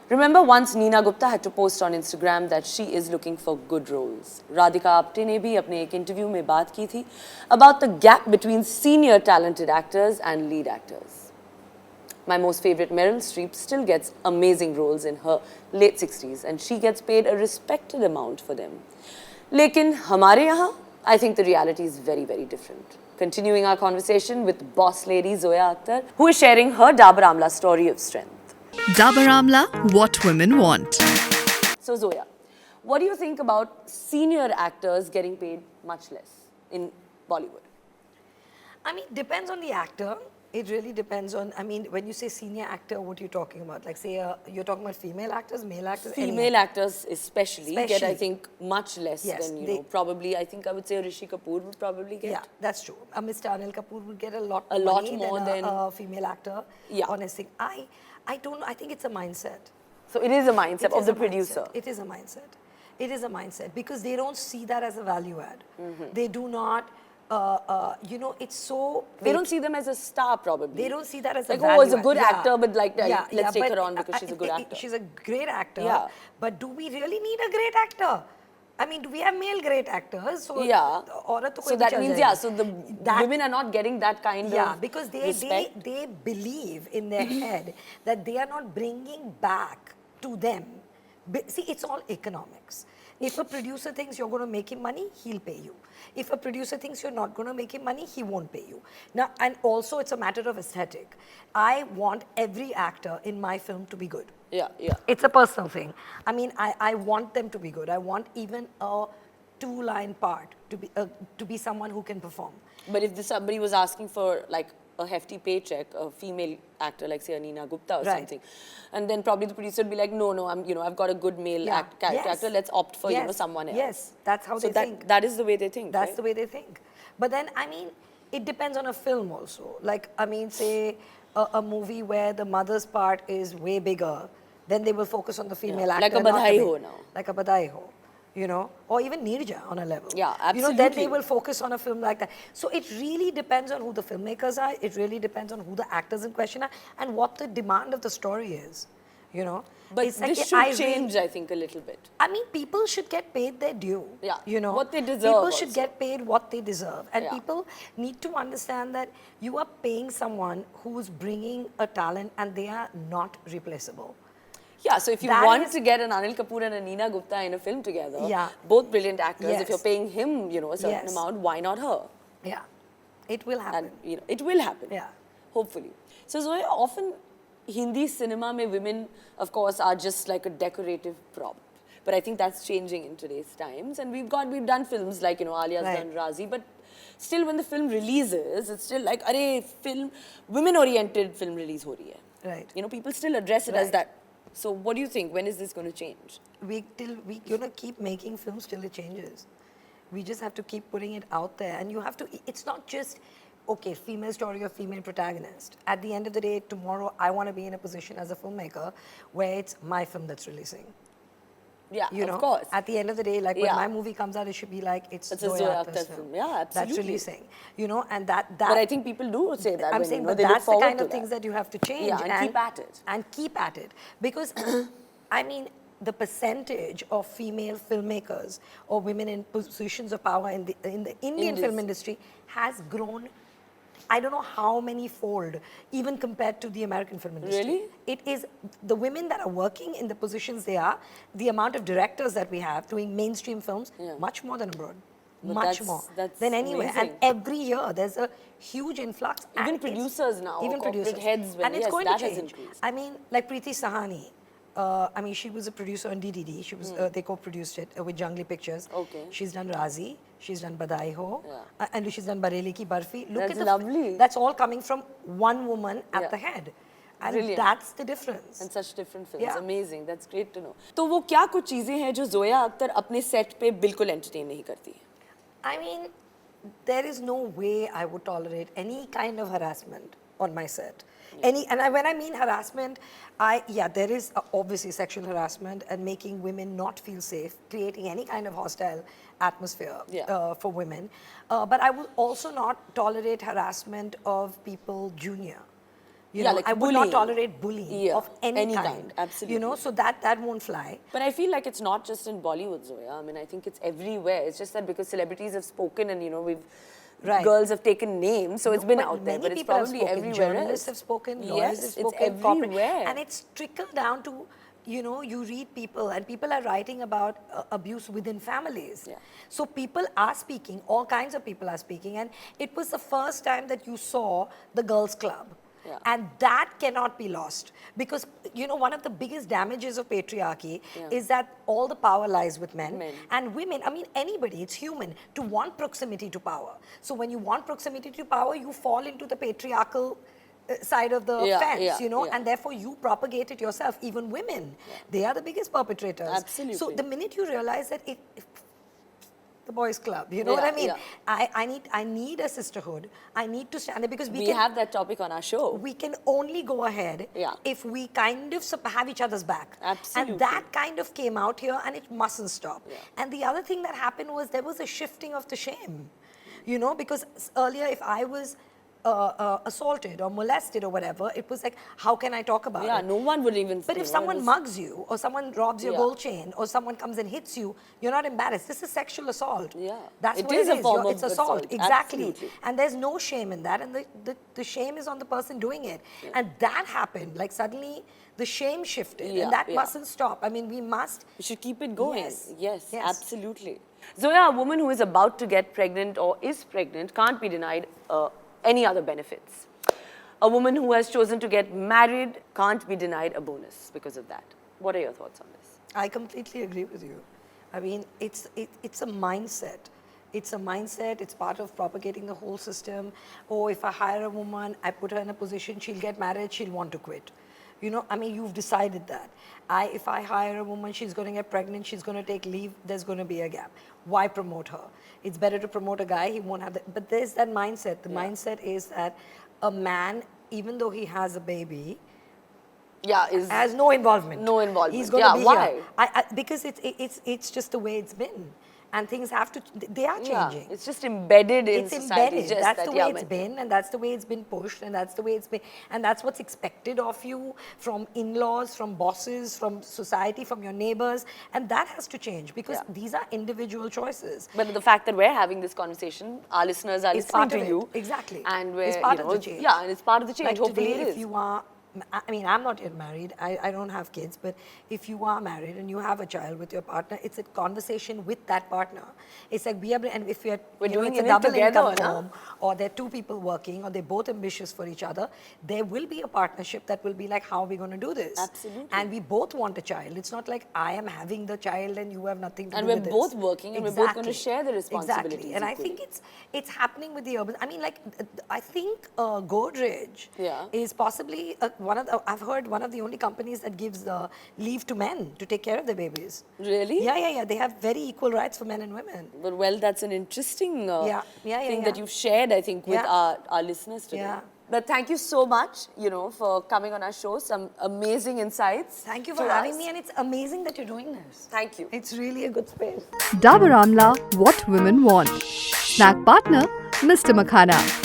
Remember once Neena Gupta had to post on Instagram that she is looking for good roles. Radhika Apte ने भी अपने एक interview में बात की थी about the gap between senior talented actors and lead actors. My most favorite Meryl Streep still gets amazing roles in her late 60s and she gets paid a respected amount for them. लेकिन हमारे यहाँ, I think the reality is very, very different. Continuing our conversation with boss lady Zoya Akhtar, who is sharing her Dabur Amla story of strength. Dabur Amla, what women want. So Zoya, what do you think about senior actors getting paid much less in Bollywood? I mean, depends on the actor. It really depends on, I mean, when you say senior actor, what are you talking about? Like say, you're talking about female actors, male actors? Female actors especially get, I think, much less than, you know, probably, I think I would say Rishi Kapoor would probably get. Yeah, that's true. Mr. Anil Kapoor would get a lot more than a female actor. Yeah. Honestly, I don't know, I think it's a mindset. So it is a mindset of the producer. It is a mindset. It is a mindset because they don't see that as a value add. They do not, you know, it's so... They don't see them as a star probably. They don't see that as a value value add. Like, oh, it's a good actor, but like, let's take her on because she's a good actor. She's a great actor, but do we really need a great actor? I mean, do we have male great actors? So so that means, so the women are not getting that kind of because respect. they believe in their head that they are not bringing back to them. See, it's all economics. If a producer thinks you're going to make him money, he'll pay you. If a producer thinks you're not going to make him money, he won't pay you. Now, and also it's a matter of aesthetic. I want every actor in my film to be good. Yeah. It's a personal thing. I mean, I want them to be good. I want even a two-line part to be someone who can perform. But if somebody was asking for like a hefty paycheck, a female actor like say Neena Gupta or something, and then probably the producer would be like, no, I've got a good male actor. Let's opt for someone else. Yes, that's how they think. That is the way they think. That's the way they think. But then I mean, it depends on a film also. Like I mean, say a movie where the mother's part is way bigger, then they will focus on the female actor. Like a Badhai Ho now. Like a Badhai Ho. You know, or even Nirja on a level. Yeah, absolutely. You know, then they will focus on a film like that. So it really depends on who the filmmakers are. It really depends on who the actors in question are and what the demand of the story is. You know, but it's this should change, I think, a little bit. I mean, people should get paid their due. Yeah, you know, what they deserve. People should get paid what they deserve, and people need to understand that you are paying someone who's bringing a talent, and they are not replaceable. Yeah, so if you want to get an Anil Kapoor and a Neena Gupta in a film together, both brilliant actors, if you're paying him, you know, a certain amount, why not her? Yeah, it will happen. And, you know, it will happen. Yeah. Hopefully. So Zoya, often Hindi cinema mein women, of course, are just like a decorative prop. But I think that's changing in today's times. And we've done films like, you know, Alia's done Razi, but still when the film releases, it's still like, women-oriented film release ho rahi hai. Right. You know, people still address it as that. So what do you think? When is this going to change? We're going to keep making films till it changes. We just have to keep putting it out there. And you have to, it's not just, okay, female story or female protagonist. At the end of the day, tomorrow, I want to be in a position as a filmmaker where it's my film that's releasing. Yeah, you know, of course. At the end of the day, like when my movie comes out, it should be like, it's Zoya Akhtar's film. Yeah, absolutely. That's releasing. You know, and that... But I think people do say that. I'm saying, but that's the kind of things that you have to change. Yeah, and keep at it. And keep at it. Because, I mean, the percentage of female filmmakers or women in positions of power in the Indian film industry has grown, I don't know how many fold, even compared to the American film industry. Really? It is the women that are working in the positions they are, the amount of directors that we have doing mainstream films, much more than abroad. But much more than anywhere. Amazing. And every year there's a huge influx. Even producers now, even corporate heads, and it's going to change. Has increased. I mean, like Preeti Sahani. I mean, she was a producer on DDD. She was they co-produced it with Jungly Pictures. Okay. She's done Razi. She's done Badai Ho. And she's done Bareli Ki Barfi. Look that's at lovely. That's all coming from one woman at the head. And Brilliant. That's the difference. And such different films. Yeah. Amazing. That's great to know. तो वो क्या कुछ चीजें हैं जो जोया अख्तर अपने set पे बिल्कुल entertain नहीं करती? I mean, there is no way I would tolerate any kind of harassment on my set. When I mean harassment, there is obviously sexual harassment and making women not feel safe, creating any kind of hostile atmosphere for women. But I will also not tolerate harassment of people junior. You Yeah, know, like I would not bullying. tolerate bullying Yeah, of any kind. kind, absolutely. You know, so that won't fly. But I feel like it's not just in Bollywood, Zoya. I mean, I think it's everywhere. It's just that because celebrities have spoken and, you know, Right. girls have taken names, so it's been But out there. many But it's people have probably spoken. everywhere Journalists else. have spoken, lawyers have Yes, spoken, it's everywhere. and it's trickled down to, you know, you read people and people are writing about abuse within families. Yeah. So people are speaking, all kinds of people are speaking, and it was the first time that you saw the girls' club. Yeah. And that cannot be lost because, you know, one of the biggest damages of patriarchy is that all the power lies with men. And women, I mean, anybody, it's human to want proximity to power. So when you want proximity to power, you fall into the patriarchal side of the fence, you know, and therefore you propagate it yourself. Even women, they are the biggest perpetrators. Absolutely. So the minute you realize that the boys' club, you know what I mean? I need a sisterhood. I need to stand there because we can have that topic on our show. We can only go ahead if we kind of have each other's back. Absolutely. And that kind of came out here, and it mustn't stop. And the other thing that happened was there was a shifting of the shame, you know, because earlier if I was assaulted or molested or whatever, it was like, how can I talk about it? Yeah, no one would even. But if someone mugs you, or someone robs your gold chain, or someone comes and hits you, you're not embarrassed. This is sexual assault. Yeah, that's it what is it is. a form of it's assault. Exactly. Absolutely. And there's no shame in that, and the shame is on the person doing it. And that happened. Like suddenly, the shame shifted, and that mustn't stop. I mean, we should keep it going. Yes. Absolutely. Zoya, a woman who is about to get pregnant or is pregnant can't be denied any other benefits. A woman who has chosen to get married can't be denied a bonus because of that. What are your thoughts on this? I completely agree with you. I mean, it's a mindset. It's a mindset. It's part of propagating the whole system. Oh, if I hire a woman, I put her in a position, she'll get married, she'll want to quit. You know, I mean, you've decided that. If I hire a woman, she's going to get pregnant, she's going to take leave, there's going to be a gap. Why promote her? It's better to promote a guy, he won't have that. But there's that mindset. The mindset is that a man, even though he has a baby, has no involvement. No involvement. He's going to be why? here. Because it's just the way it's been. And things have to, they are changing. It's just embedded in it's society. Embedded. That's the way it's been, and that's the way it's been pushed, and that's the way it's been, and that's what's expected of you from in-laws, from bosses, from society, from your neighbors, and that has to change because these are individual choices. But the fact that we're having this conversation, our listeners are listening to you. Exactly. And we're, it's part of the change. Yeah, and it's part of the change. Like hopefully today, it is. if you are, I mean, I'm not yet married. I don't have kids. But if you are married and you have a child with your partner, it's a conversation with that partner. It's like and if we're doing it's a it double together, income home, or there are two people working, or they're both ambitious for each other, there will be a partnership that will be like, how are we going to do this? Absolutely. And we both want a child. It's not like I am having the child and you have nothing to do with with this. this. And we're both working, and we're both going to share the responsibilities. Exactly. And I think it's happening with the urban. I mean, like, I think Godrej is possibly I've heard one of the only companies that gives leave to men to take care of their babies. Really? Yeah. They have very equal rights for men and women. But well, that's an interesting thing that you've shared, I think, with our listeners today. Yeah. But thank you so much, for coming on our show. Some amazing insights. Thank you for having me, and it's amazing that you're doing this. Thank you. It's really a good space. Dabur Amla, what women want. Snack partner, Mr. Makhana.